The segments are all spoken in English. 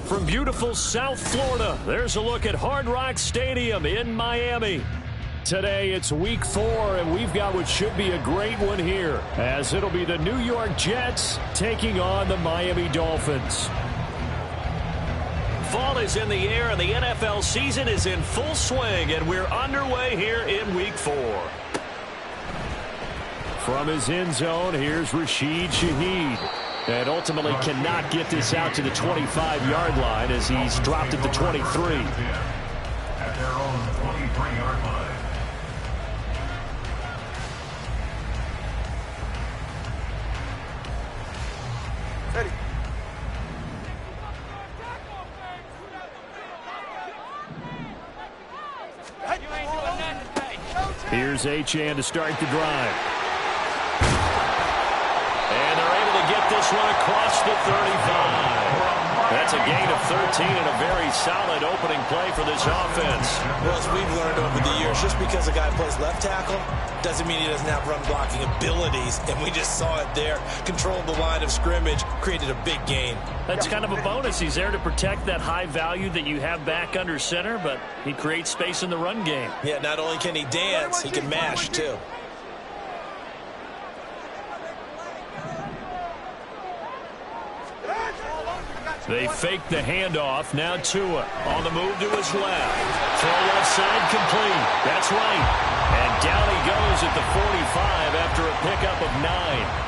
From beautiful South Florida, there's a look at Hard Rock Stadium in Miami. Today it's week 4, and we've got what should be a great one here, as it'll be the New York Jets taking on the Miami Dolphins. Fall is in the air, and the NFL season is in full swing, and we're underway here in week 4. From his end zone, here's Rashid Shaheed. And ultimately cannot get this out to the 25-yard line as he's dropped at the 23. At their own 23-yard line. Ready. Here's Achane to start the drive. And they're able to get this one across the 35. That's a gain of 13 and a very solid opening play for this offense. Well, as we've learned over the years, just because a guy plays left tackle doesn't mean he doesn't have run blocking abilities, and we just saw it there. Controlled the line of scrimmage, created a big gain. That's kind of a bonus. He's there to protect that high value that you have back under center, but he creates space in the run game. Yeah, not only can he dance, he can mash too. They fake the handoff. Now Tua on the move to his left. Throw left side complete. That's right. And down he goes at the 45 after a pickup of 9.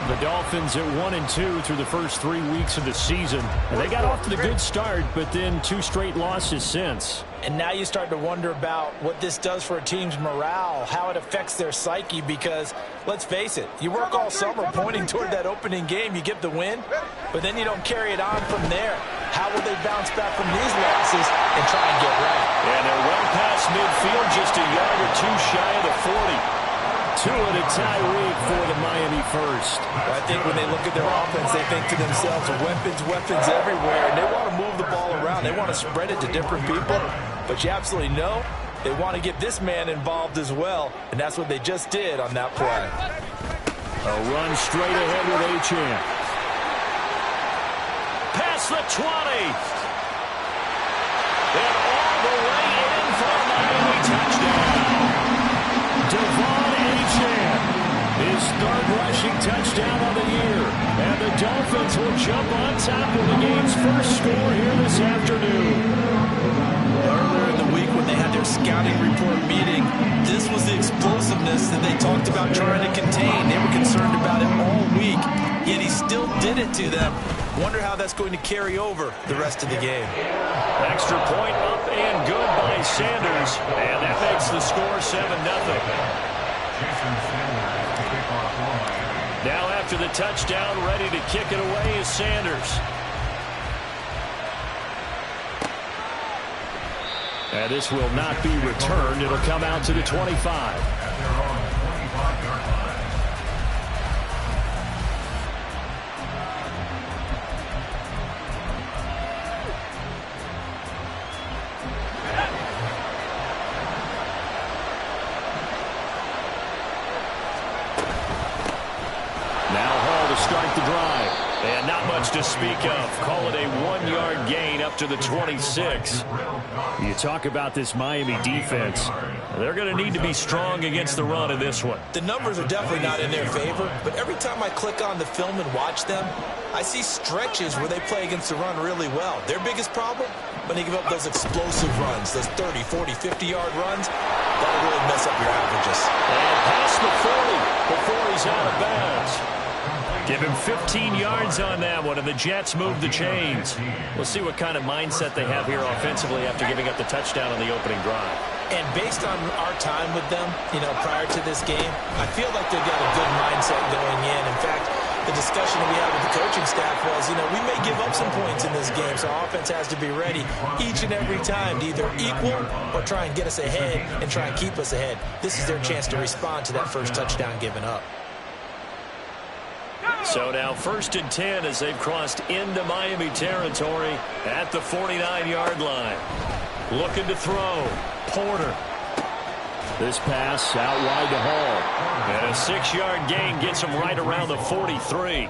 The Dolphins at 1-2 through the first 3 weeks of the season. And they got off to the good start, but then 2 straight losses since. And now you start to wonder about what this does for a team's morale, how it affects their psyche, because let's face it, you work all summer pointing toward that opening game, you get the win, but then you don't carry it on from there. How will they bounce back from these losses and try and get right? And they're well past midfield, just a yard or 2 shy of the 40. Tua to Tyreek for the Miami first. I think when they look at their offense, they think to themselves, weapons everywhere, and they want to move the ball around. They want to spread it to different people, but you absolutely know they want to get this man involved as well, and that's what they just did on that play. A run straight ahead with Achane. Past the 20. And all the way in for a Miami touchdown. Devon Achane, his 3rd rushing touchdown of the year. And the Dolphins will jump on top of the game's first score here this afternoon. Earlier in the week when they had their scouting report meeting, this was the explosiveness that they talked about trying to contain. They were concerned about it all week, yet he still did it to them. Wonder how that's going to carry over the rest of the game. Extra point up and good by Sanders, and that makes the score 7-0. Now after the touchdown, ready to kick it away is Sanders. And this will not be returned. It'll come out to the 25. Start the drive. And not much to speak of. Call it a 1-yard gain up to the 26. You talk about this Miami defense. They're going to need to be strong against the run in this one. The numbers are definitely not in their favor, but every time I click on the film and watch them, I see stretches where they play against the run really well. Their biggest problem? When they give up those explosive runs, those 30, 40, 50-yard runs, that'll really mess up your averages. And past the 40 before he's out of bounds. Give him 15 yards on that one, and the Jets move the chains. We'll see what kind of mindset they have here offensively after giving up the touchdown on the opening drive. And based on our time with them, prior to this game, I feel like they've got a good mindset going in. In fact, the discussion that we had with the coaching staff was, we may give up some points in this game, so our offense has to be ready each and every time to either equal or try and get us ahead and try and keep us ahead. This is their chance to respond to that first touchdown given up. So now 1st and 10 as they've crossed into Miami territory at the 49-yard line. Looking to throw. Porter. This pass out wide to Hall. And a 6-yard gain gets him right around the 43.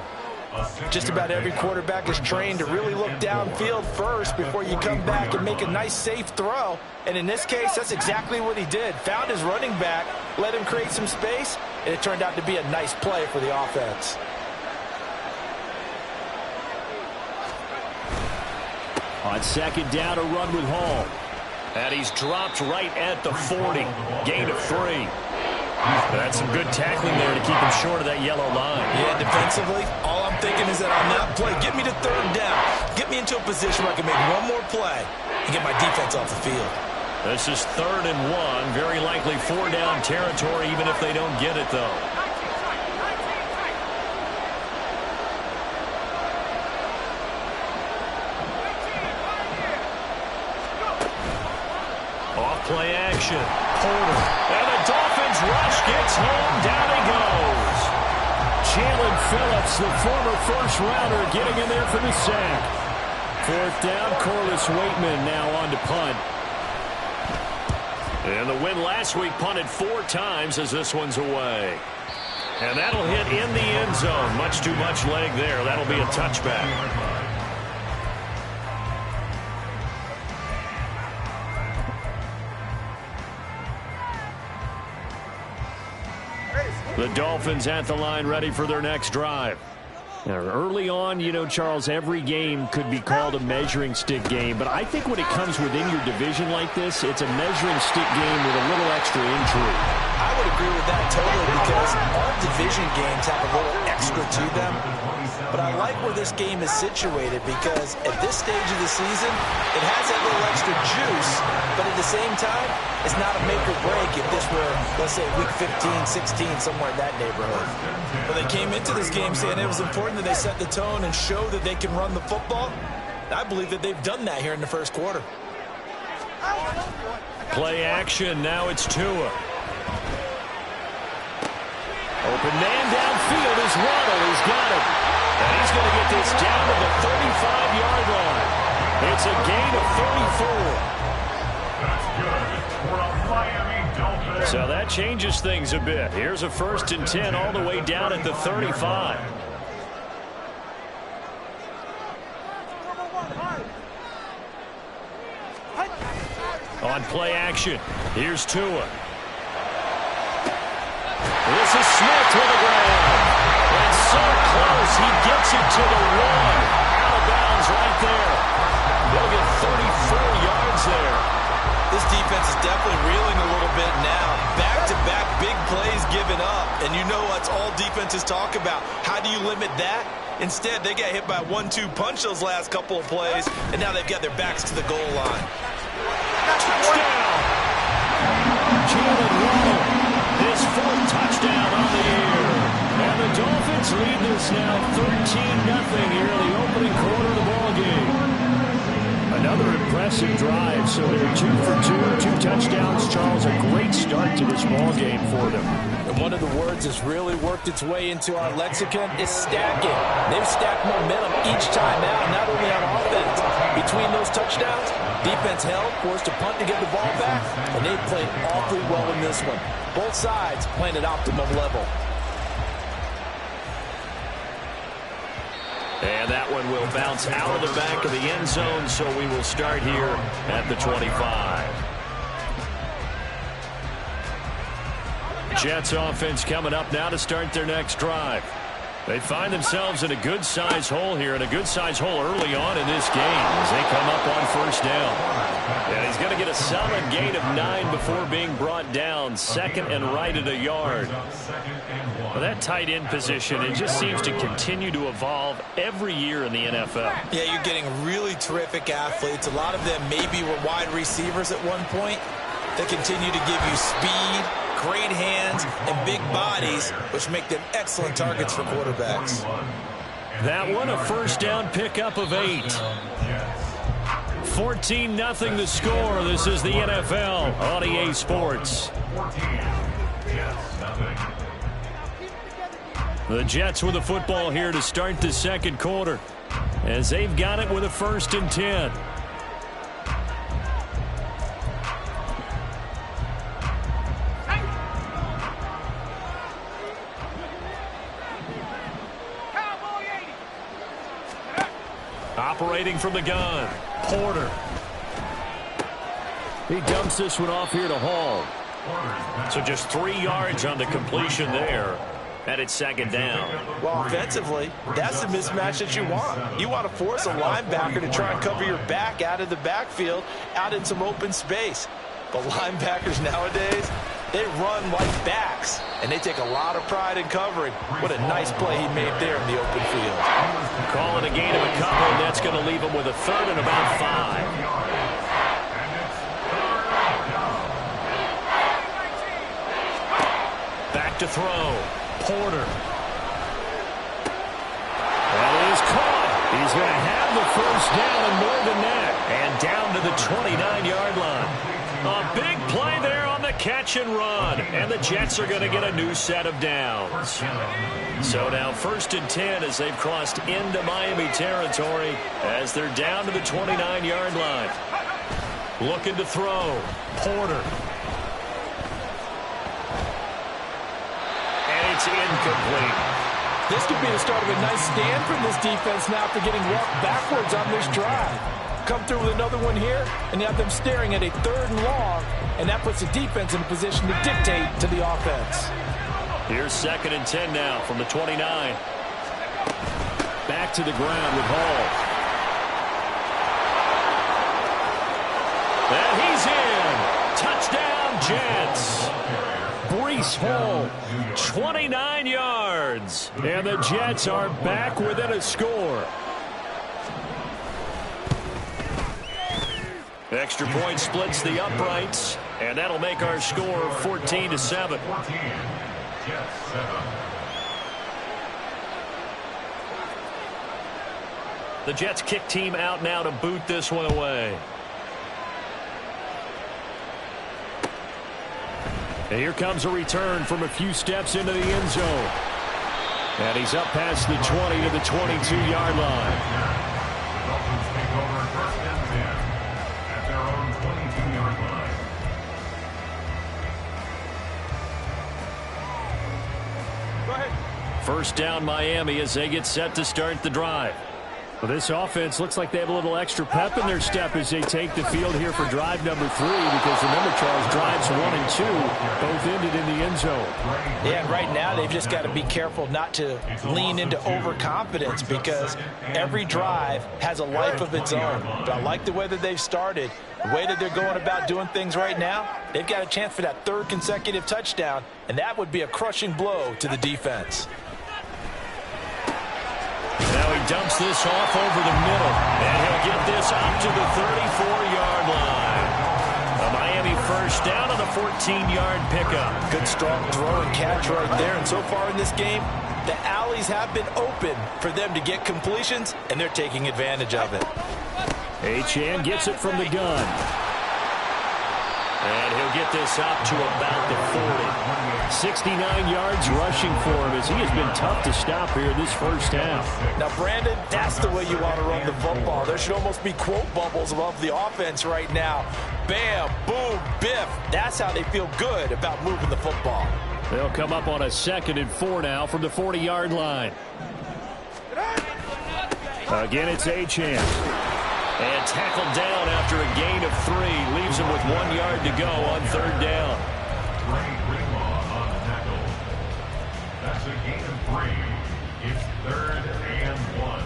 Just about every quarterback is trained to really look downfield first before you come back and make a nice, safe throw. And in this case, that's exactly what he did. Found his running back, let him create some space, and it turned out to be a nice play for the offense. On second down, a run with Hall. And he's dropped right at the 40. Gain of 3. That's some good tackling there to keep him short of that yellow line. Yeah, defensively, all I'm thinking is that on that play, get me to third down. Get me into a position where I can make one more play and get my defense off the field. This is 3rd and 1. Very likely 4-down territory, even if they don't get it, though. Off-play action. Porter. And the Dolphins rush gets home. Down he goes. Jalen Phillips, the former first-rounder, getting in there for the sack. 4th down, Corliss Waitman now on to punt. And the win last week punted 4 times as this one's away. And that'll hit in the end zone. Much too much leg there. That'll be a touchback. The Dolphins at the line, ready for their next drive. Now, early on, you know, Charles, every game could be called a measuring stick game, but I think when it comes within your division like this, it's a measuring stick game with a little extra intrigue. I would agree with that totally because all division games have a little extra to them. But I like where this game is situated because at this stage of the season, it has that little extra juice, but at the same time, it's not a make or break if this were, let's say, week 15, 16, somewhere in that neighborhood. Well, they came into this game saying it was important that they set the tone and show that they can run the football. I believe that they've done that here in the first quarter. Play action. Now it's Tua. Open man downfield is Waddle. He's got it. And he's going to get this down to the 35-yard line. It's a gain of 34. So that changes things a bit. Here's a 1st and 10 all the way down at the 35. On play action, here's Tua. This is Smith to the ground. And so close, he gets it to the 1. Out of bounds right there. They'll get 34 yards there. This defense is definitely reeling a little bit now. Back-to-back big plays given up. And you know that's all defenses talk about. How do you limit that? Instead, they got hit by a 1-2 punch those last couple of plays, and now they've got their backs to the goal line. Touchdown! Jalen Waddle, his 4th touchdown on the year. And the Dolphins lead this now 13-0 here in the opening quarter of the ballgame. Another impressive drive, so they're 2 for 2, 2 touchdowns. Charles, a great start to this ballgame for them. And one of the words that's really worked its way into our lexicon is stacking. They've stacked momentum each time out, not only on offense. Between those touchdowns, defense held, forced to punt to get the ball back, and they've played awfully well in this one. Both sides playing at optimum level. And that one will bounce out of the back of the end zone, so we will start here at the 25. Jets offense coming up now to start their next drive. They find themselves in a good-sized hole here, and a good-sized hole early on in this game as they come up on 1st down. And he's going to get a solid gain of 9 before being brought down, 2nd and right at a yard. Well, that tight end position, it just seems to continue to evolve every year in the NFL. Yeah, you're getting really terrific athletes. A lot of them maybe were wide receivers at one point. They continue to give you speed, great hands, and big bodies, which make them excellent targets for quarterbacks. That one, a 1st down pickup of 8. 14-0 the score. This is the NFL on EA Sports. The Jets with the football here to start the 2nd quarter, as they've got it with a 1st and 10. Operating from the gun, Porter. He dumps this one off here to Hall. So just 3 yards on the completion there. And it's second down. Well, offensively, that's the mismatch that you want. You want to force a linebacker to try and cover your back out of the backfield, out in some open space. But linebackers nowadays, they run like backs, and they take a lot of pride in covering. What a nice play he made there in the open field. Calling a gain of a couple, and that's going to leave him with a third and about 5. Back to throw. Porter. That is caught. He's going to have the first down and more than that. And down to the 29-yard line. A big play there on the catch and run. And the Jets are going to get a new set of downs. So now 1st and 10 as they've crossed into Miami territory as they're down to the 29-yard line. Looking to throw. Porter. It's incomplete. This could be the start of a nice stand from this defense now after getting walked backwards on this drive. Come through with another one here, and you have them staring at a 3rd and long, and that puts the defense in a position to dictate to the offense. Here's 2nd and 10 now from the 29. Back to the ground with Hall. And he's in. Touchdown, Jets. Breece Hall, 29 yards. And the Jets are back within a score. Extra point splits the uprights, and that'll make our score 14-7. The Jets kick team out now to boot this one away. And here comes a return from a few steps into the end zone. And he's up past the 20 to the 22-yard line. Dolphins take over 1st and 10 at their own 22-yard line. Go ahead. First down Miami as they get set to start the drive. Well, this offense looks like they have a little extra pep in their step as they take the field here for drive number 3, because remember, Charles, drives 1 and 2 both ended in the end zone. Yeah, right now they've just got to be careful not to lean into overconfidence, because every drive has a life of its own. But I like the way that they've started, the way that they're going about doing things right now. They've got a chance for that 3rd consecutive touchdown, and that would be a crushing blow to the defense. Now he dumps this off over the middle, and he'll get this up to the 34-yard line. A Miami first down on the 14-yard pickup. Good strong throw and catch right there. And so far in this game, the alleys have been open for them to get completions, and they're taking advantage of it. Achane gets it from the gun. And he'll get this up to about the 40. 69 yards rushing for him as he has been tough to stop here this first half. Now, Brandon, that's the way you want to run the football. There should almost be quote bubbles above the offense right now. Bam, boom, biff. That's how they feel good about moving the football. They'll come up on a 2nd and 4 now from the 40-yard line. Again, it's Achane. And tackled down after a gain of 3. Leaves him with 1 yard to go on 3rd down. Trey Greenlaw on the tackle. That's a gain of 3. It's 3rd and 1.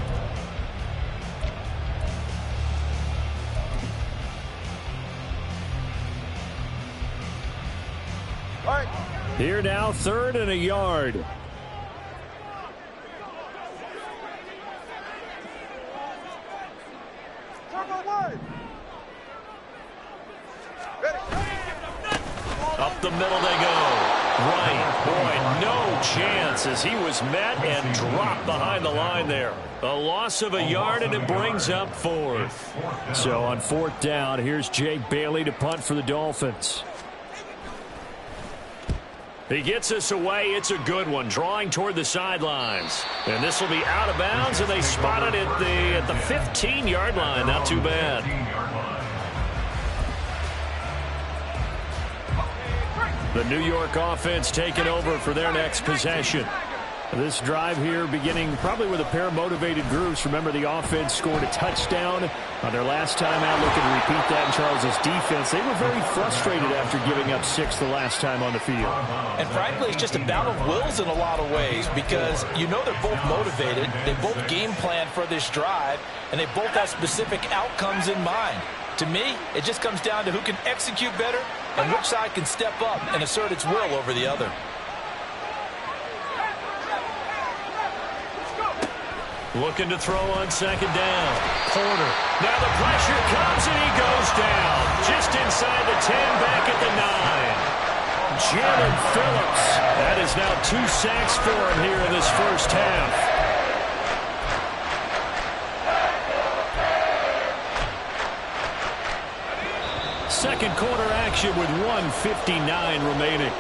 All right. Here now, 3rd and a yard. Up the middle they go. Right. Boy, no chance as he was met and dropped behind the line there. A loss of a yard, and it brings up 4th. So on 4th down, here's Jake Bailey to punt for the Dolphins. He gets us away. It's a good one, drawing toward the sidelines. And this will be out of bounds, and they spot it at the 15-yard line. Not too bad. The New York offense taking over for their next possession. This drive here beginning probably with a pair of motivated groups. Remember, the offense scored a touchdown on their last time out. Looking to repeat that in Charles' defense. They were very frustrated after giving up 6 the last time on the field. And frankly, it's just a battle of wills in a lot of ways because you know they're both motivated. They both game plan for this drive, and they both have specific outcomes in mind. To me, it just comes down to who can execute better and which side can step up and assert its will over the other. Looking to throw on second down. Porter. Now the pressure comes and he goes down. Just inside the 10, back at the 9. Jamin Phillips. That is now 2 sacks for him here in this first half. Second quarter action with 1:59 remaining.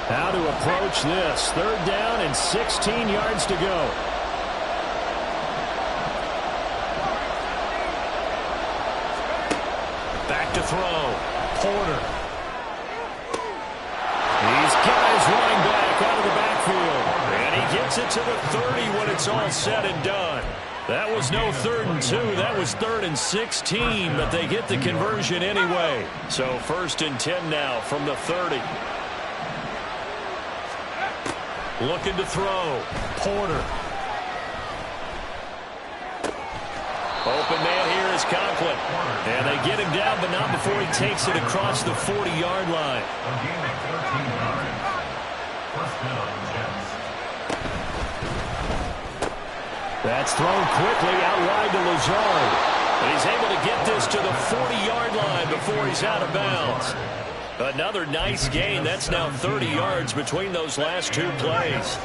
How to approach this. 3rd down and 16 yards to go. Back to throw. Porter. These guys running back out of the backfield. And he gets it to the 30 when it's all said and done. That was no 3rd and 2. That was 3rd and 16, but they get the conversion anyway. So 1st and 10 now from the 30. Looking to throw. Porter. Open man here is Conklin. And they get him down, but not before he takes it across the 40-yard line. That's thrown quickly out wide to Lazard. And he's able to get this to the 40-yard line before he's out of bounds. Another nice gain. That's now 30 yards between those last 2 plays.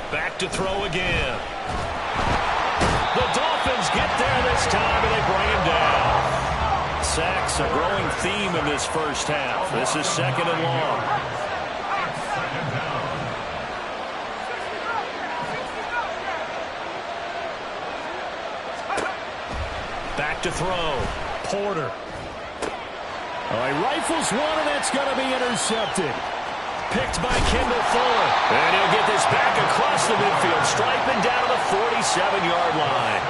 Back to throw again. The Dolphins get there this time, and they bring him down. Sacks, a growing theme in this first half. This is 2nd and long. Back to throw. Porter. He rifles one, and that's going to be intercepted. Picked by Kendall Fuller. And he'll get this back across the midfield, striping down to the 47-yard line.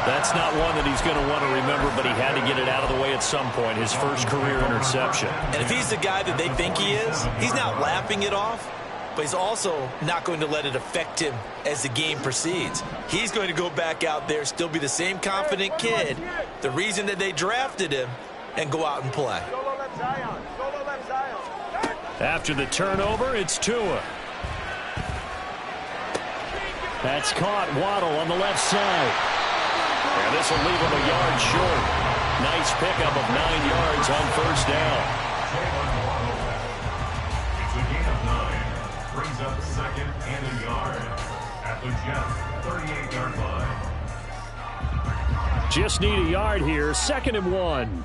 That's not one that he's going to want to remember, but he had to get it out of the way at some point, his first career interception. And if he's the guy that they think he is, he's not laughing it off, but he's also not going to let it affect him as the game proceeds. He's going to go back out there, still be the same confident kid, the reason that they drafted him, and go out and play. After the turnover, it's Tua. That's caught. Waddle on the left side. And this will leave him a yard short. Nice pickup of 9 yards on 1st down. It's a gain of 9. Brings up 2nd and a yard at the Jets' 38-yard line. Just need a yard here. 2nd and 1.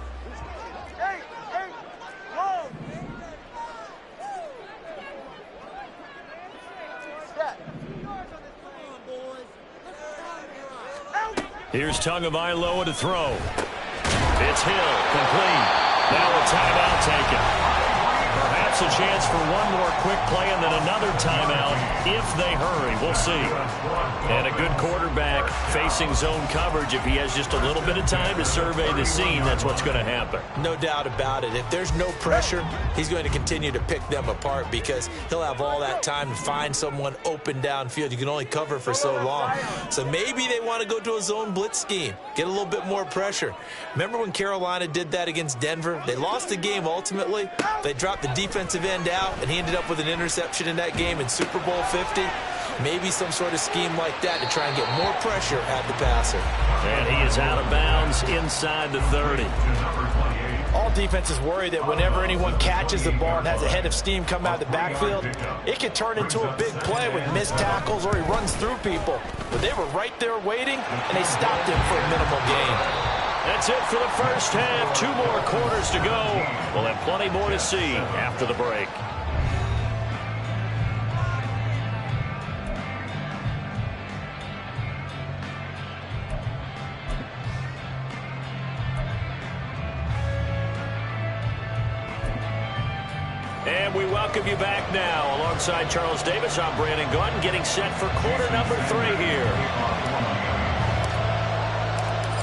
Here's Tagovailoa to throw. It's Hill, complete. Now a timeout taken. Perhaps a chance for one more quick play and then another timeout if they hurry. We'll see. And a good quarterback facing zone coverage. If he has just a little bit of time to survey the scene, that's what's going to happen. No doubt about it. If there's no pressure, he's going to continue to pick them apart because he'll have all that time to find someone open downfield. You can only cover for so long. So maybe they want to go to a zone blitz scheme, get a little bit more pressure. Remember when Carolina did that against Denver? They lost the game ultimately. They dropped the defensive end out, and he ended up with an interception in that game in Super Bowl 50. Maybe some sort of scheme like that to try and get more pressure at the passer. And he is out of bounds inside the 30. All defenses worry that whenever anyone catches the ball and has a head of steam come out of the backfield, it can turn into a big play with missed tackles or he runs through people. But they were right there waiting, and they stopped him for a minimal gain. That's it for the first half. 2 more quarters to go. We'll have plenty more to see after the break. And we welcome you back now. Alongside Charles Davis, I'm Brandon Gaudin, getting set for quarter number 3 here.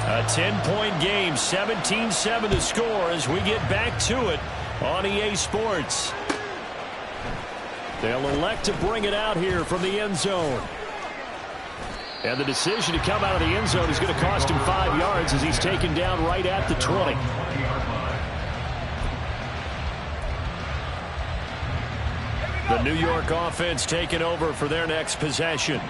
A 10-point game, 17-7 the score as we get back to it on EA Sports. They'll elect to bring it out here from the end zone. And the decision to come out of the end zone is going to cost him 5 yards as he's taken down right at the 20. The New York offense taking over for their next possession.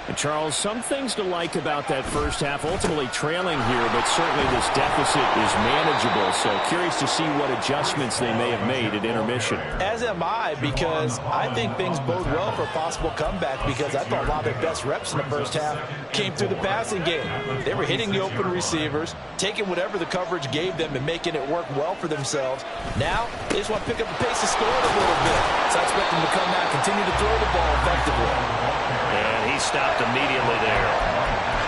And Charles, some things to like about that first half, ultimately trailing here, but certainly this deficit is manageable. So curious to see what adjustments they may have made at intermission. As am I, because I think things bode well for a possible comeback, because I thought a lot of their best reps in the first half came through the passing game. They were hitting the open receivers, taking whatever the coverage gave them and making it work well for themselves. Now, they just want to pick up the pace of scoring a little bit. So I expect them to come out, continue to throw the ball effectively. And he stopped immediately there.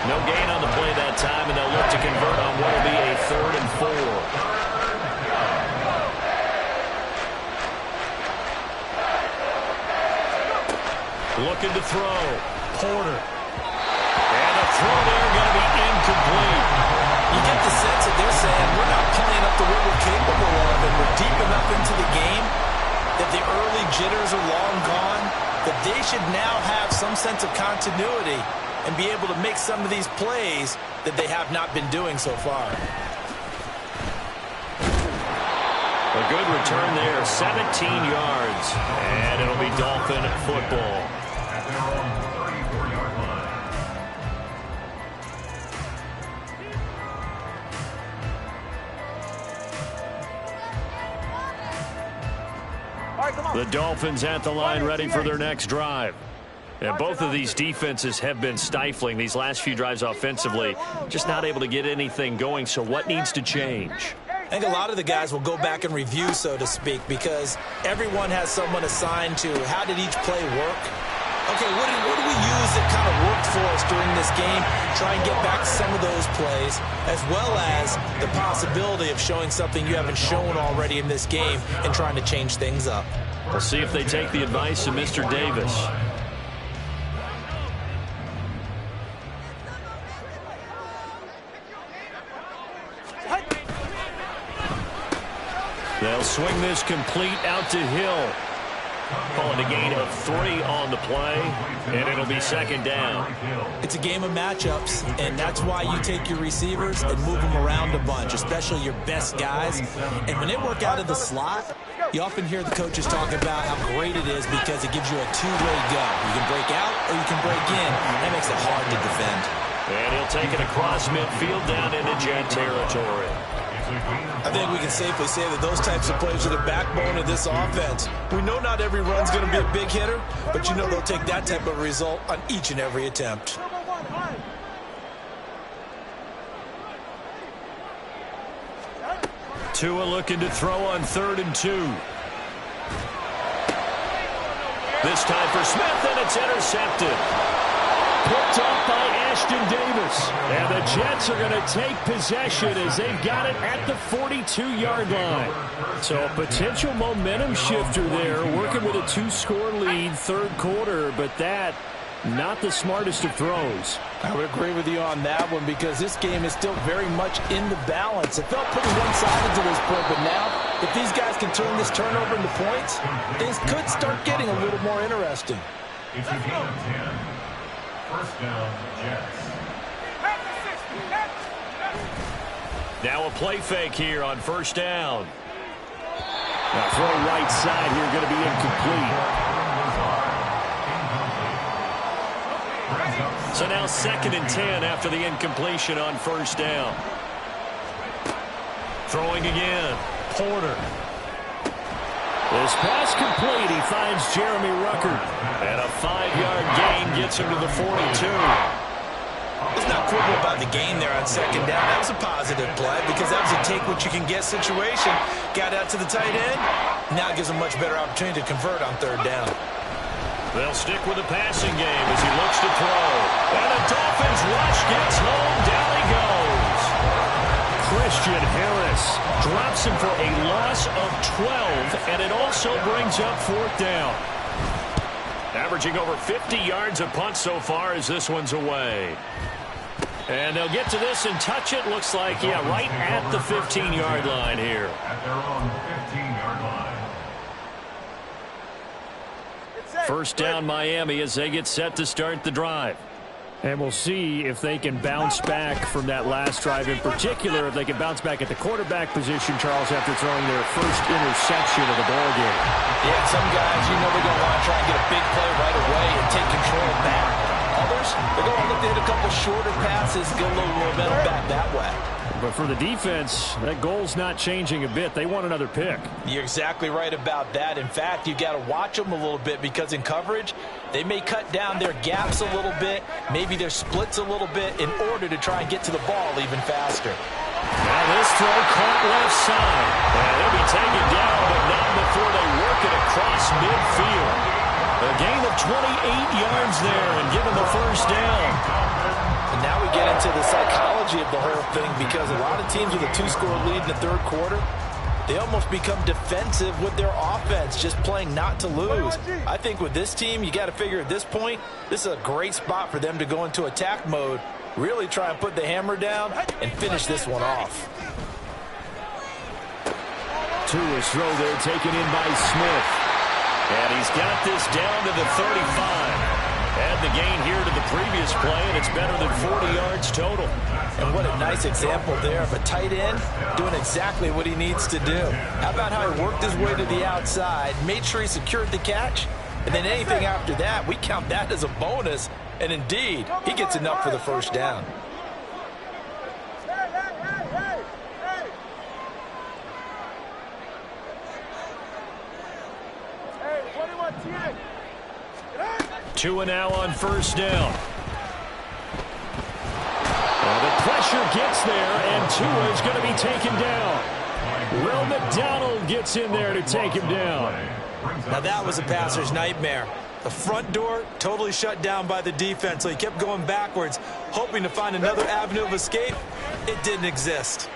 No gain on the play that time, and they'll look to convert on what will be a 3rd and 4. Looking to throw. Porter. And the throw there going to be incomplete. You get the sense that they're saying we're not playing up to what we're capable of, and we're deep enough into the game that the early jitters are long gone, that they should now have some sense of continuity and be able to make some of these plays that they have not been doing so far. A good return there, 17 yards, and it'll be Dolphin football. At their own 34-yard line. The Dolphins at the line ready for their next drive. And both of these defenses have been stifling these last few drives offensively, just not able to get anything going. So what needs to change? I think a lot of the guys will go back and review, so to speak, because everyone has someone assigned to how did each play work. Okay, what do we use that kind of worked for us during this game? Try and get back some of those plays, as well as the possibility of showing something you haven't shown already in this game and trying to change things up. We'll see if they take the advice of Mr. Davis. They'll swing this complete out to Hill. Calling a gain of 3 on the play, and it'll be 2nd down. It's a game of matchups, and that's why you take your receivers and move them around a bunch, especially your best guys. And when they work out of the slot, you often hear the coaches talk about how great it is because it gives you a two-way go. You can break out or you can break in. That makes it hard to defend. And he'll take it across midfield down into Jet territory. I think we can safely say that those types of plays are the backbone of this offense. We know not every run's going to be a big hitter, but you know they'll take that type of result on each and every attempt. Tua looking to throw on 3rd and 2. This time for Smith, and it's intercepted. Picked off by Ashton Davis. And the Jets are going to take possession as they've got it at the 42-yard line. So a potential momentum shifter there, working with a 2-score lead, 3rd quarter, but that, not the smartest of throws. I would agree with you on that one because this game is still very much in the balance. It felt pretty one-sided to this point, but now, if these guys can turn this turnover into points, things could start getting a little more interesting. It's a gain of 10. First down, Jets. Now a play fake here on 1st down. Now throw right side here, going to be incomplete. So now 2nd and 10 after the incompletion on 1st down. Throwing again. Porter. This pass complete. He finds Jeremy Ruckert. And a 5-yard gain gets him to the 42. Let's not quibble about the gain there on second down. That was a positive play because that was a take-what-you-can-get situation. Got out to the tight end. Now it gives a much better opportunity to convert on third down. They'll stick with the passing game as he looks to throw. And the Dolphins rush gets home. Down he goes. Christian Harris drops him for a loss of 12, and it also brings up fourth down. Averaging over 50 yards a punt so far as this one's away. And they'll get to this and touch it. Looks like, yeah, right at the 15-yard line here. At their own 15-yard line. First down Miami as they get set to start the drive. And we'll see if they can bounce back from that last drive. In particular, if they can bounce back at the quarterback position, Charles, after throwing their first interception of the ballgame. Yeah, some guys, you know they're going to want to try and get a big play right away and take control back. Others, they're going to look to hit a couple shorter passes, get a little momentum back that way. But for the defense, that goal's not changing a bit. They want another pick. You're exactly right about that. In fact, you've got to watch them a little bit because in coverage, they may cut down their gaps a little bit, maybe their splits a little bit in order to try and get to the ball even faster. Now this throw caught left side. And they'll be taken down, but not before they work it across midfield. A gain of 28 yards there and given the first down. And now we get into the psychology of the whole thing because a lot of teams with a two-score lead in the third quarter, they almost become defensive with their offense, just playing not to lose. I think with this team, you got to figure at this point, this is a great spot for them to go into attack mode, really try and put the hammer down and finish this one off. Tua's throw there taken in by Smith. And he's got this down to the 35. Add the gain here to the previous play, and it's better than 40 yards total. And what a nice example there of a tight end doing exactly what he needs to do. How about how he worked his way to the outside, made sure he secured the catch, and then anything after that, we count that as a bonus. And indeed, he gets enough for the first down. Tua now on first down. The pressure gets there, and Tua is going to be taken down. Will McDonald gets in there to take him down. Now that was a passer's nightmare. The front door totally shut down by the defense, so he kept going backwards, hoping to find another avenue of escape. It didn't exist.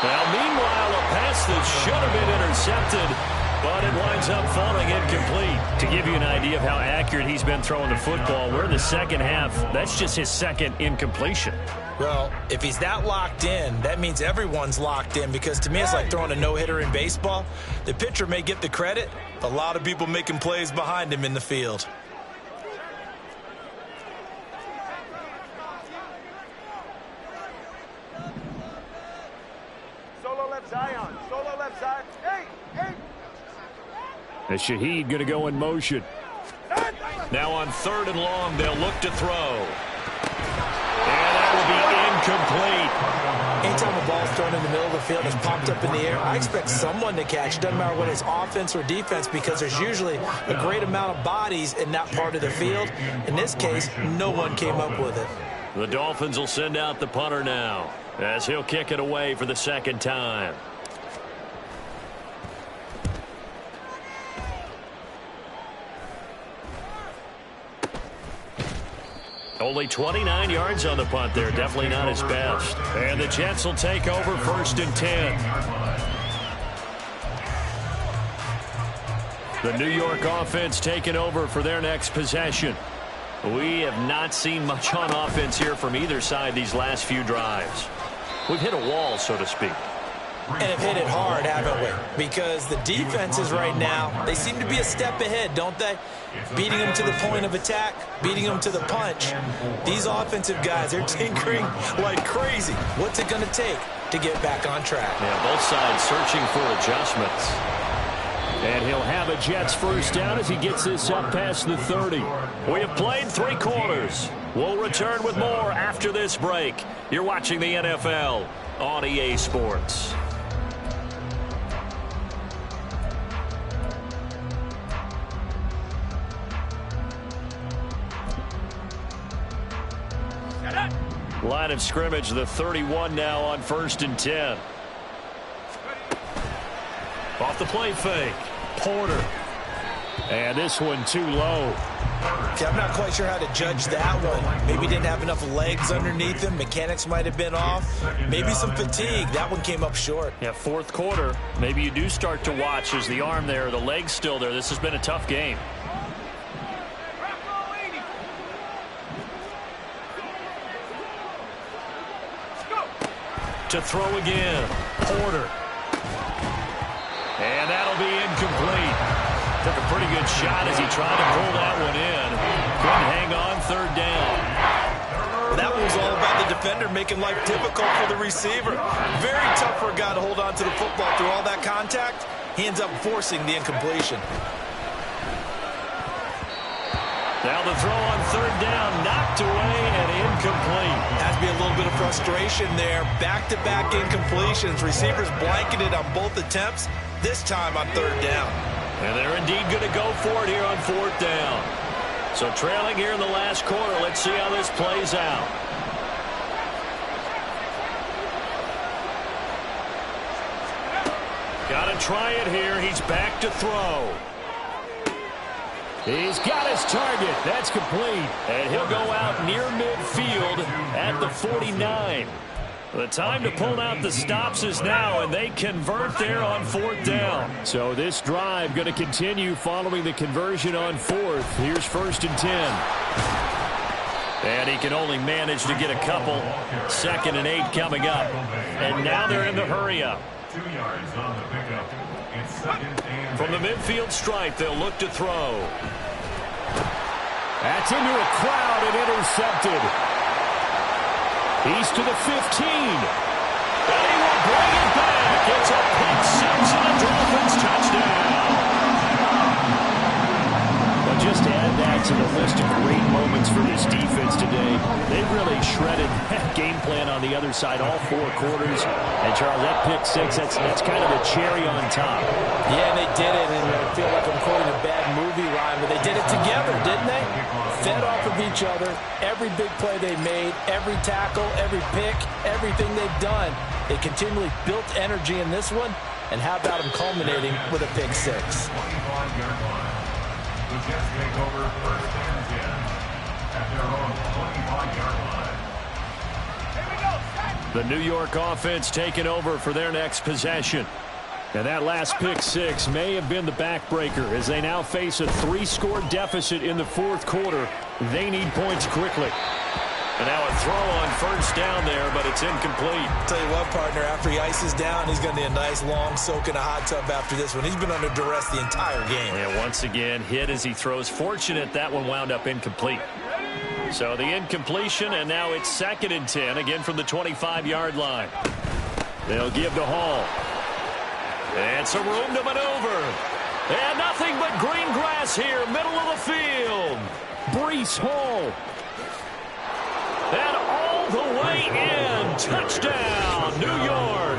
Well, meanwhile, a pass that should have been intercepted, but it winds up falling incomplete. To give you an idea of how accurate he's been throwing the football, we're in the second half. That's just his second incompletion. Well, if he's that locked in, that means everyone's locked in because to me it's like throwing a no-hitter in baseball. The pitcher may get the credit, a lot of people making plays behind him in the field. Solo left Zion. Solo left Zion. Hey! And Shaheed going to go in motion. Now on third and long, they'll look to throw. And that will be incomplete. Anytime a ball's thrown in the middle of the field, it's popped up in the air, I expect someone to catch. Doesn't matter whether it's offense or defense because there's usually a great amount of bodies in that part of the field. In this case, no one came up with it. The Dolphins will send out the punter now as he'll kick it away for the second time. Only 29 yards on the punt there. Definitely not his best. And the Jets will take over first and 10. The New York offense taking over for their next possession. We have not seen much on offense here from either side these last few drives. We've hit a wall, so to speak. And have hit it hard, haven't we? Because the defenses right now, they seem to be a step ahead, don't they? Beating them to the point of attack, beating them to the punch. These offensive guys, they're tinkering like crazy. What's it going to take to get back on track? Yeah, both sides searching for adjustments. And he'll have a Jets first down as he gets this up past the 30. We have played 3 quarters. We'll return with more after this break. You're watching the NFL on EA Sports. Line of scrimmage, the 31 now on 1st and 10. Off the play fake. Porter. And this one too low. See, I'm not quite sure how to judge that one. Maybe didn't have enough legs underneath him. Mechanics might have been off. Maybe some fatigue. That one came up short. Yeah, 4th quarter. Maybe you do start to watch as the arm there, the leg's still there. This has been a tough game. To throw again. Porter. And that'll be incomplete. Took a pretty good shot as he tried to pull that one in. Couldn't hang on, 3rd down. Well, that one was all about the defender making life difficult for the receiver. Very tough for a guy to hold on to the football through all that contact. He ends up forcing the incompletion. Now the throw on 3rd down, knocked away and incomplete. Has to be a little bit of frustration there. Back-to-back incompletions. Receivers blanketed on both attempts, this time on 3rd down. And they're indeed going to go for it here on 4th down. So trailing here in the last quarter. Let's see how this plays out. Got to try it here. He's back to throw. He's got his target. That's complete. And he'll go out near midfield at the 49. The time to pull out the stops is now, and they convert there on 4th down. So this drive going to continue following the conversion on 4th. Here's 1st and 10. And he can only manage to get a couple. 2nd and 8 coming up. And now they're in the hurry-up. 2 yards on the pickup. It's 2nd and 8. From the midfield stripe, they'll look to throw. That's into a crowd and intercepted. He's to the 15. And he will bring it back. It's a pick 6 and a Dolphins touchdown. Well, just add that to the list of great moments for this defense today. They really shredded that game plan on the other side all 4 quarters. And, Charles, that pick 6, that's kind of a cherry on top. Yeah, and they did it, and I feel like I'm quoting a bad movie line, but they did it together, didn't they? Fed off of each other, every big play they made, every tackle, every pick, everything they've done. They continually built energy in this one, and how about them culminating with a pick 6? 25-yard line. The Jets take over 1st and 10 at their own 25-yard line. The New York offense taking over for their next possession. And that last pick 6 may have been the backbreaker as they now face a 3-score deficit in the 4th quarter. They need points quickly. And now a throw on 1st down there, but it's incomplete. Tell you what, partner, after he ices down, he's going to need a nice long soak in a hot tub after this one. He's been under duress the entire game. Yeah, once again, hit as he throws. Fortunate that one wound up incomplete. So the incompletion, and now it's 2nd and 10, again from the 25-yard line. They'll give to Hall. And some room to maneuver. And nothing but green grass here, middle of the field. Breece Hall. And all the way in. Touchdown, New York.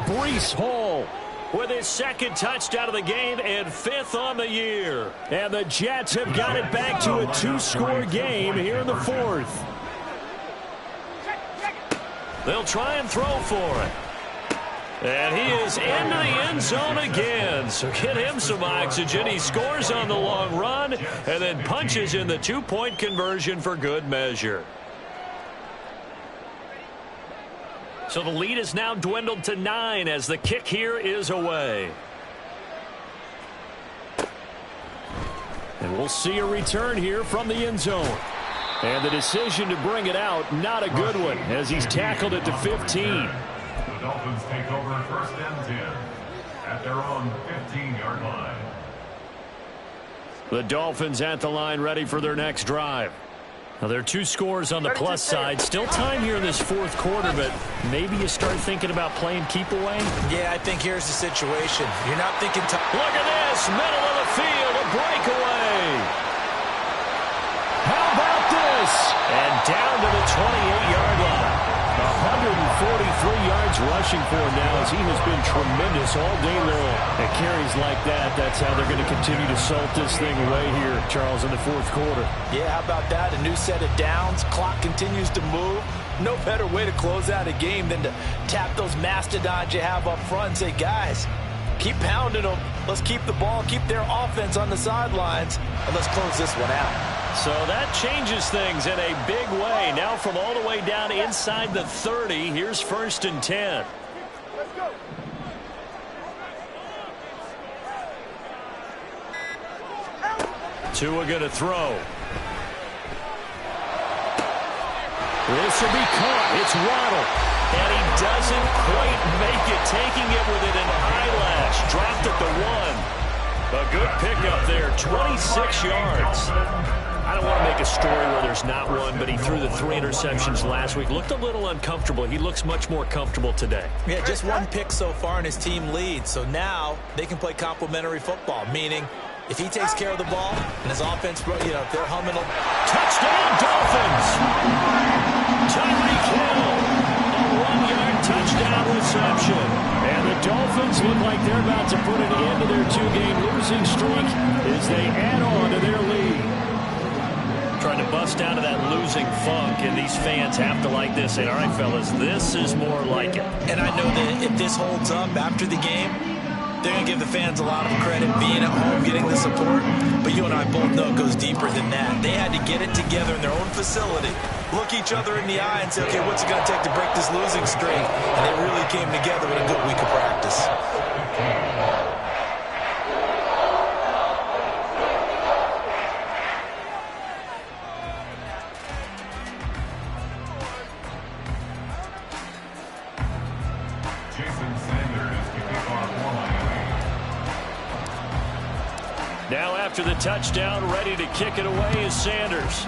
Breece Hall with his 2nd touchdown of the game and 5th on the year. And the Jets have got it back to a 2-score game here in the 4th. They'll try and throw for it. And he is into the end zone again. So get him some oxygen. He scores on the long run and then punches in the 2-point conversion for good measure. So the lead is now dwindled to 9 as the kick here is away. And we'll see a return here from the end zone. And the decision to bring it out, not a good one, as he's tackled at the 15. The Dolphins take over 1st and 10 at their own 15-yard line. The Dolphins at the line ready for their next drive. Now, there are 2 scores on the plus side. Still time here in this 4th quarter, but maybe you start thinking about playing keep away. Yeah, I think here's the situation. You're not thinking... Look at this, middle of the field, a breakaway. How about this? And down to the 28-yard line. 143 yards rushing for him now as he has been tremendous all day long. At carries like that, that's how they're going to continue to salt this thing away here, Charles, in the fourth quarter. Yeah, how about that? A new set of downs. Clock continues to move. No better way to close out a game than to tap those mastodons you have up front and say, guys, keep pounding them. Let's keep the ball, keep their offense on the sidelines, and let's close this one out. So that changes things in a big way. Now from all the way down inside the 30, here's 1st and 10. Let's go. Tua going to throw. This will be caught. It's Waddle. And he doesn't quite make it, taking it with an eyelash. Dropped at the 1. A good pickup there, 26 yards. I don't want to make a story where there's not one, but he threw the 3 interceptions last week. Looked a little uncomfortable. He looks much more comfortable today. Yeah, just 1 pick so far and his team leads. So now they can play complementary football, meaning if he takes care of the ball and his offense, you know, they're humming a touchdown Dolphins. Tyreek Hill, a 1-yard touchdown reception. And the Dolphins look like they're about to put an end to their 2-game losing streak as they add on to their lead. Trying to bust out of that losing funk, and these fans have to like this. And all right, fellas, this is more like it. And I know that if this holds up after the game, they're going to give the fans a lot of credit being at home, getting the support. But you and I both know it goes deeper than that. They had to get it together in their own facility, look each other in the eye and say, okay, what's it going to take to break this losing streak? And they really came together with a good week of practice. Now after the touchdown, ready to kick it away is Sanders.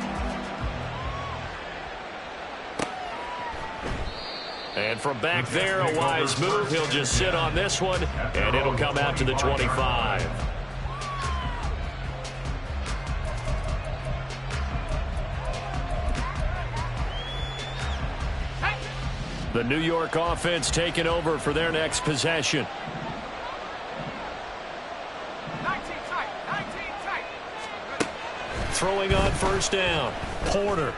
And from back there, a wise move. He'll just sit on this one, and it'll come out to the 25. The New York offense taking over for their next possession. Throwing on 1st down. Porter.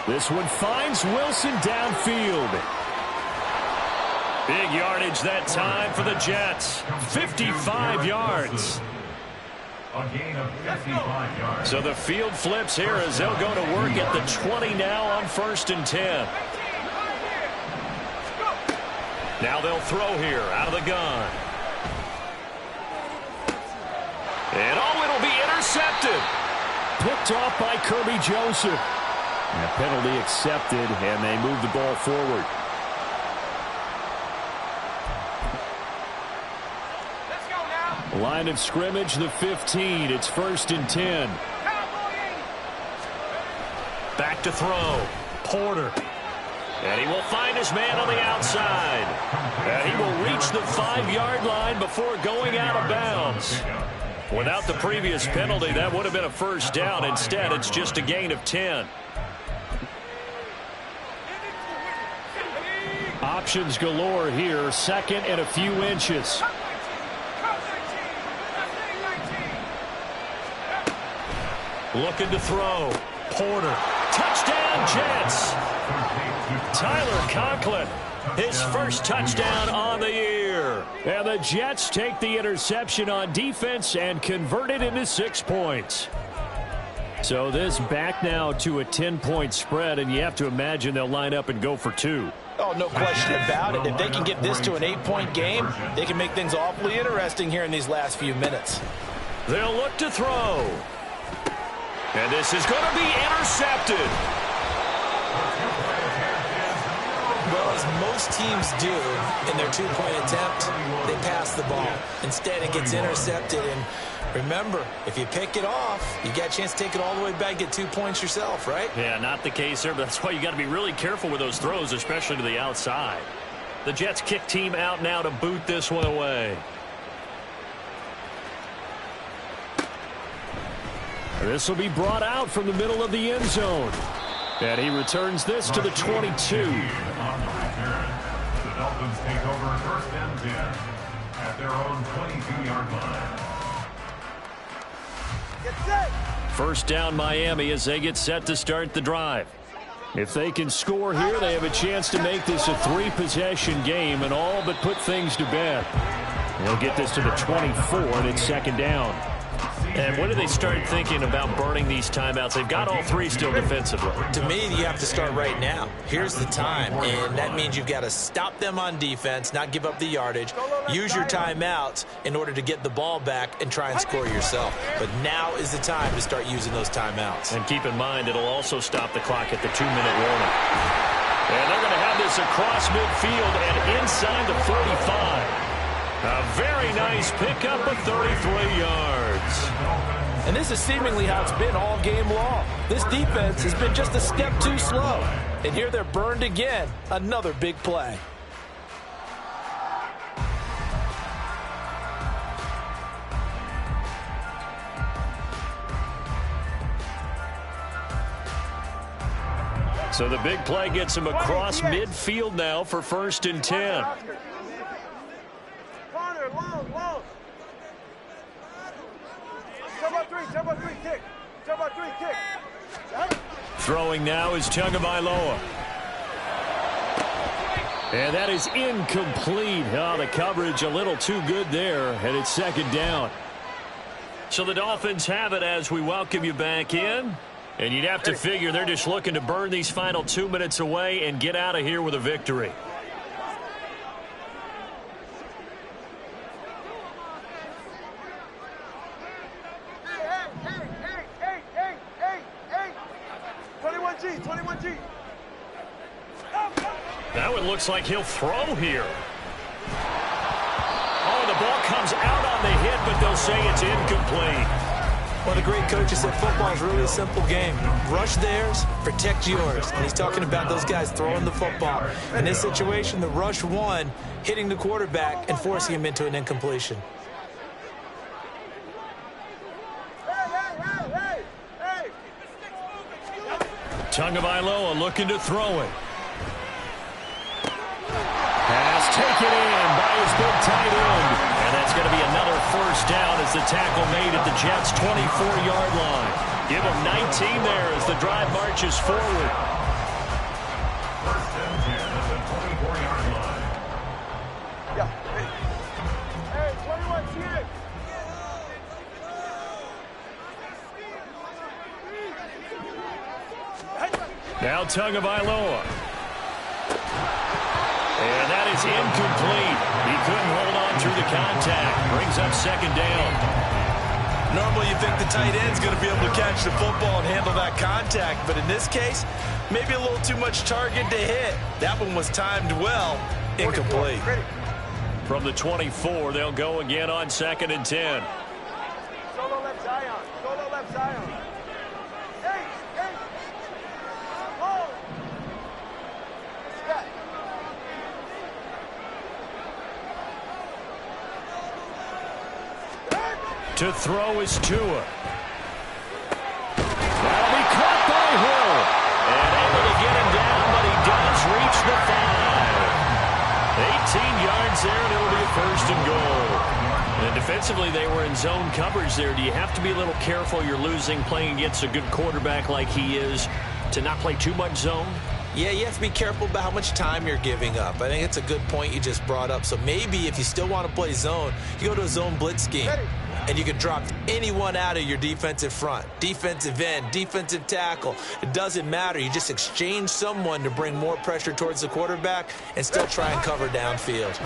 This one finds Wilson downfield. Big yardage that time for the Jets. 55 yards. A gain of 55 yards. So the field flips here as they'll go to work at the 20 now on 1st and 10. Now they'll throw here out of the gun. And it'll be intercepted. Picked off by Kirby Joseph. And a penalty accepted, and they move the ball forward. Let's go now. Line of scrimmage, the 15. It's 1st and 10. Back to throw. Porter. And he will find his man on the outside. And he will reach the 5-yard line before going out of bounds. Without the previous penalty, that would have been a 1st down. Instead, it's just a gain of 10. Options galore here. 2nd and a few inches. Looking to throw. Porter. Touchdown, Jets. Tyler Conklin. His 1st touchdown on the year. And the Jets take the interception on defense and convert it into 6 points. So this back now to a 10-point spread, and you have to imagine they'll line up and go for 2. Oh, no question about it. If they can get this to an 8-point game, they can make things awfully interesting here in these last few minutes. They'll look to throw. And this is going to be intercepted. Well, as most teams do in their 2-point attempt, they pass the ball. Instead, it gets intercepted. And remember, if you pick it off, you got a chance to take it all the way back, get 2 points yourself, right? Yeah, not the case there, but that's why you got to be really careful with those throws, especially to the outside. The Jets kick team out now to boot this one away. This will be brought out from the middle of the end zone. And he returns this to the 22. On the return, the Dolphins take over 1st and 10 at their own 22-yard line. Get set. First down Miami as they get set to start the drive. If they can score here, they have a chance to make this a 3-possession game and all but put things to bed. They'll get this to the 24, and it's 2nd down. And when do they start thinking about burning these timeouts? They've got all 3 still defensively. To me, you have to start right now. Here's the time, and that means you've got to stop them on defense, not give up the yardage, use your timeouts in order to get the ball back and try and score yourself. But now is the time to start using those timeouts. And keep in mind, it'll also stop the clock at the 2-minute warning. And they're going to have this across midfield and inside the 45. A very nice pickup of 33 yards. And this is seemingly how it's been all game long. This defense has been just a step too slow. And here they're burned again. Another big play. So the big play gets him across midfield now for 1st and 10. Long. Jump on three, kick. Throwing now is Tagovailoa. And that is incomplete. Oh, the coverage a little too good there, and it's 2nd down. So the Dolphins have it as we welcome you back in. And you'd have to figure they're just looking to burn these final 2 minutes away and get out of here with a victory. Now it looks like he'll throw here. Oh, the ball comes out on the hit, but they'll say it's incomplete. Well, the great coach has said football is really a simple game. Rush theirs, protect yours. And he's talking about those guys throwing the football. In this situation, the rush won, hitting the quarterback and forcing him into an incompletion. Tagovailoa looking to throw it. Pass taken in by his big tight end. And that's going to be another 1st down as the tackle made at the Jets' 24-yard line. Give them 19 there as the drive marches forward. 1st and 10 at the 24-yard line. Hey, 21, see it. Now Tagovailoa. And that is incomplete. He couldn't hold on through the contact. Brings up 2nd down. Normally you think the tight end's going to be able to catch the football and handle that contact, but in this case, maybe a little too much target to hit. That one was timed well. Incomplete. From the 24, they'll go again on 2nd and 10. Solo left Zion. Hey. Oh. Yeah. To throw is Tua. That'll be caught by Hill. And able to get him down, but he does reach the 5. 18 yards there, and it'll be a 1st and goal. And defensively, they were in zone coverage there. Do you have to be a little careful? You're losing playing against a good quarterback like he is to not play too much zone? Yeah, you have to be careful about how much time you're giving up. I think it's a good point you just brought up. So maybe if you still want to play zone, you go to a zone blitz scheme. And you can drop anyone out of your defensive front, defensive end, defensive tackle. It doesn't matter. You just exchange someone to bring more pressure towards the quarterback and still try and cover downfield.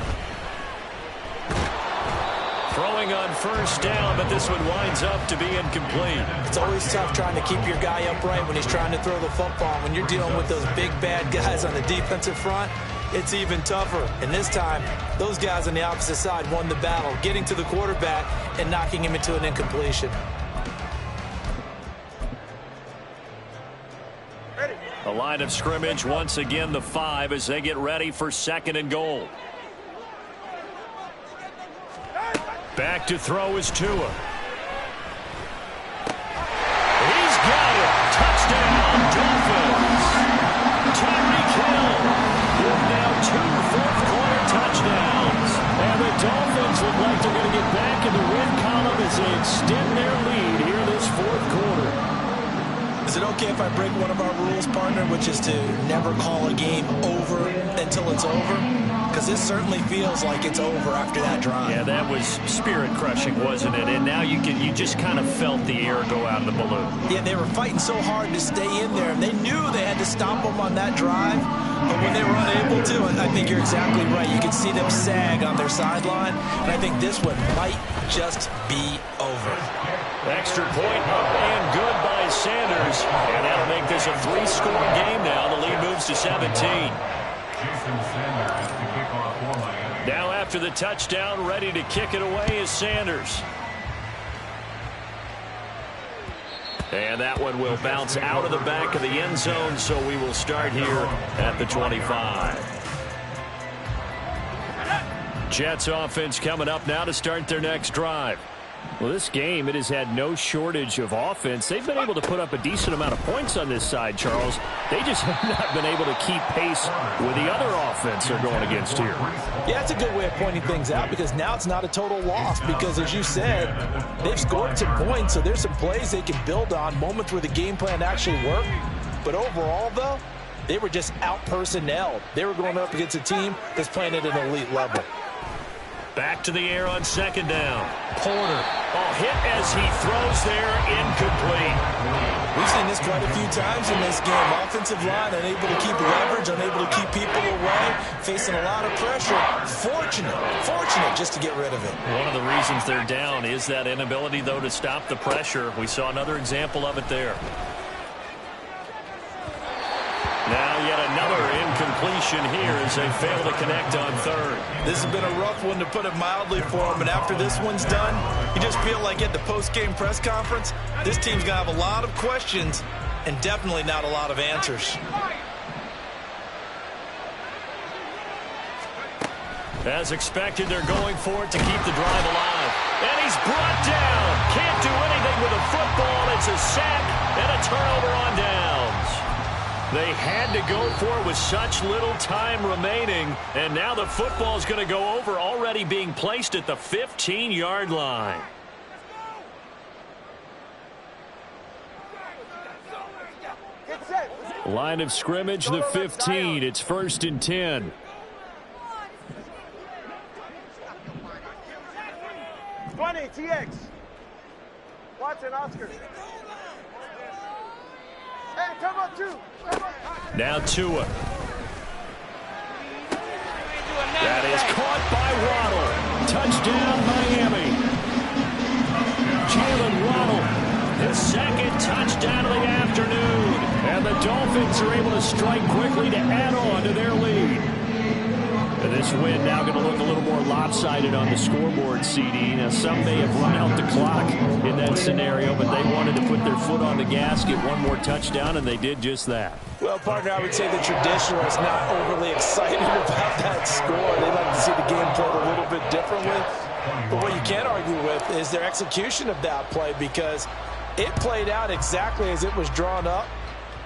Throwing on 1st down, but this one winds up to be incomplete. It's always tough trying to keep your guy upright when he's trying to throw the football. When you're dealing with those big, bad guys on the defensive front, it's even tougher. And this time, those guys on the opposite side won the battle, getting to the quarterback and knocking him into an incompletion. The line of scrimmage, once again, the 5 as they get ready for 2nd and goal. Back to throw is Tua. He's got it. Touchdown, Dolphins. I break one of our rules, partner, which is to never call a game over until it's over? Because this certainly feels like it's over after that drive. Yeah, that was spirit-crushing, wasn't it? And now you just kind of felt the air go out of the balloon. Yeah, they were fighting so hard to stay in there, and they knew they had to stop them on that drive. But when they were unable to, I think you're exactly right. You could see them sag on their sideline, and I think this one might just be over. Extra point up and good by Sanders. And that'll make this a 3-score game now. The lead moves to 17. Jason Sanders to kick off for Miami. Now after the touchdown, ready to kick it away is Sanders. And that one will bounce out of the back of the end zone, so we will start here at the 25. Jets offense coming up now to start their next drive. Well, this game, it has had no shortage of offense. They've been able to put up a decent amount of points on this side, Charles. They just have not been able to keep pace with the other offense they're going against here. Yeah, it's a good way of pointing things out because now it's not a total loss because, as you said, they've scored some points, so there's some plays they can build on, moments where the game plan actually worked. But overall, though, they were just out-personnelled. They were going up against a team that's playing at an elite level. Back to the air on second down. Porter. Oh, hit as he throws there, incomplete. We've seen this quite a few times in this game. Offensive line unable to keep leverage, unable to keep people away, facing a lot of pressure. Fortunate just to get rid of it. One of the reasons they're down is that inability, though, to stop the pressure. We saw another example of it there. Now yet another incompletion here as they fail to connect on third. This has been a rough one, to put it mildly, for them. And after this one's done, you just feel like at the post-game press conference, this team's going to have a lot of questions and definitely not a lot of answers. As expected, they're going for it to keep the drive alive. And he's brought down. Can't do anything with the football. It's a sack and a turnover on downs. They had to go for it with such little time remaining, and now the football is going to go over, already being placed at the 15-yard line. Line of scrimmage, the 15. It's 1st and 10. TX. Watson, Oscar. Hey, come on, two. Now Tua. That is caught by Waddle. Touchdown, Miami. Jalen Waddle, his second touchdown of the afternoon. And the Dolphins are able to strike quickly to add on to their lead. And this win now going to look a little more lopsided on the scoreboard, CD. Now, some may have run out the clock in that scenario, but they wanted to put their foot on the gas, get one more touchdown, and they did just that. Well, partner, I would say the traditionalists not overly excited about that score. They'd like to see the game played a little bit differently. But what you can't argue with is their execution of that play, because it played out exactly as it was drawn up.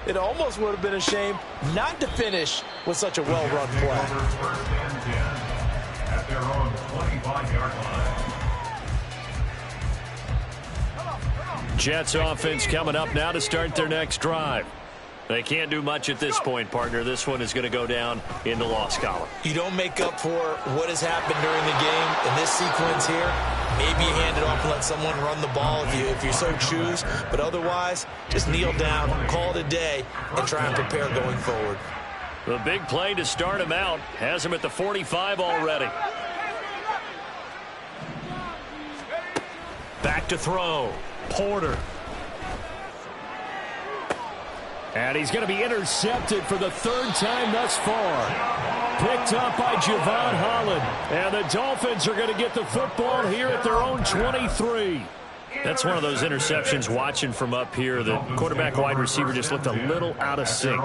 It almost would have been a shame not to finish with such a well-run play. First and 10 at their own 25-yard line. Jets offense coming up now to start their next drive. They can't do much at this point, partner. This one is going to go down in the loss column. You don't make up for what has happened during the game in this sequence here. Maybe you hand it off and let someone run the ball if you so choose. But otherwise, just kneel down, call it a day, and try and prepare going forward. The big play to start him out has him at the 45 already. Back to throw. Porter. And he's going to be intercepted for the third time thus far. Picked up by Javon Holland. And the Dolphins are going to get the football here at their own 23. That's one of those interceptions watching from up here. The quarterback wide receiver just looked a little out of sync.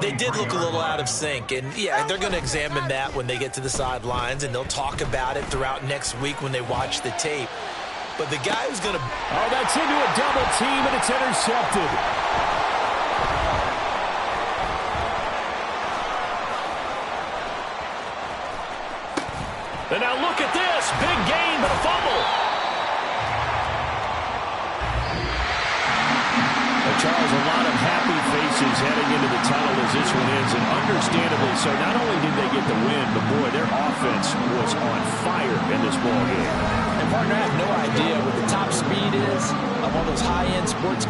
They did look a little out of sync. And, yeah, they're going to examine that when they get to the sidelines. And they'll talk about it throughout next week when they watch the tape. But the guy who's going to... Oh, that's into a double team, and it's intercepted. And now look at this. Big gain, but a fumble. Charles, a lot of happy voices heading into the tunnel as this one ends, and understandably so. Not only did they get the win, but, boy, their offense was on fire in this ball game. And, partner, I have no idea what the top speed is of all those high-end sports